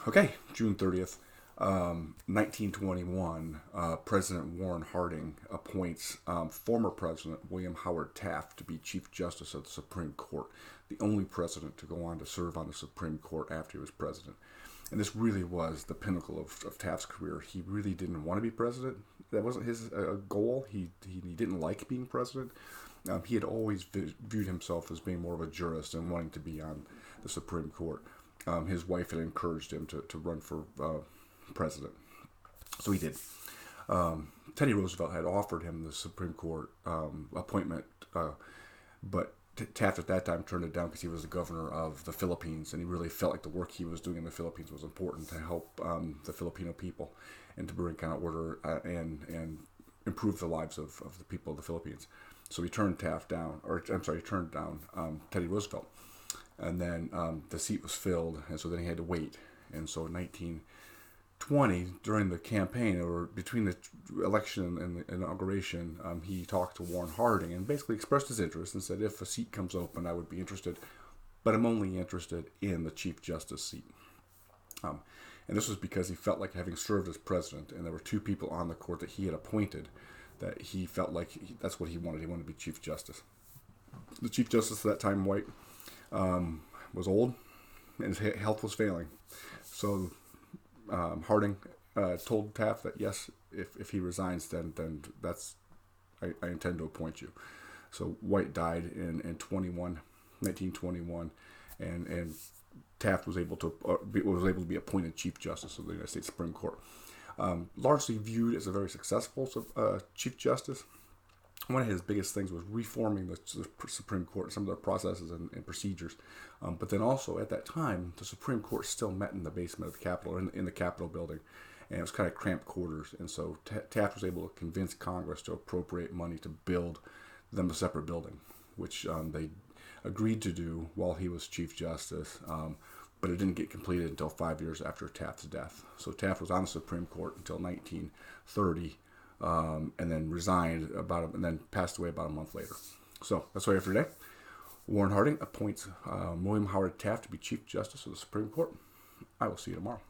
Okay, June 30th, 1921, President Warren Harding appoints former President William Howard Taft to be Chief Justice of the Supreme Court, the only president to go on to serve on the Supreme Court after he was president. And this really was the pinnacle of Taft's career. He really didn't want to be president. That wasn't his goal. He didn't like being president. He had always viewed himself as being more of a jurist and wanting to be on the Supreme Court. His wife had encouraged him to run for president. So he did. Teddy Roosevelt had offered him the Supreme Court appointment, but Taft at that time turned it down because he was the governor of the Philippines, and he really felt like the work he was doing in the Philippines was important to help the Filipino people and to bring kind of order and improve the lives of the people of the Philippines. So he turned Taft down, he turned down Teddy Roosevelt. And then the seat was filled, and so then he had to wait. And so in 1920, during the campaign, or between the election and the inauguration, he talked to Warren Harding and basically expressed his interest and said, if a seat comes open, I would be interested, but I'm only interested in the Chief Justice seat. And this was because he felt like, having served as president, and there were two people on the court that he had appointed, that he felt like that's what he wanted. He wanted to be Chief Justice. The Chief Justice at that time, White, was old and his health was failing. So Harding told Taft that yes, if he resigns, then that's I intend to appoint you. So White died in 1921, and Taft was able to be appointed Chief Justice of the United States Supreme Court. Largely viewed as a very successful Chief Justice. One of his biggest things was reforming the Supreme Court, some of their processes and procedures. But then also at that time, the Supreme Court still met in the basement of the Capitol, in the Capitol building, and it was kind of cramped quarters. And so Taft was able to convince Congress to appropriate money to build them a separate building, which they agreed to do while he was Chief Justice. But it didn't get completed until 5 years after Taft's death. So Taft was on the Supreme Court until 1930. And then resigned and then passed away about a month later. So that's what I have for today. Warren Harding appoints William Howard Taft to be Chief Justice of the Supreme Court. I will see you tomorrow.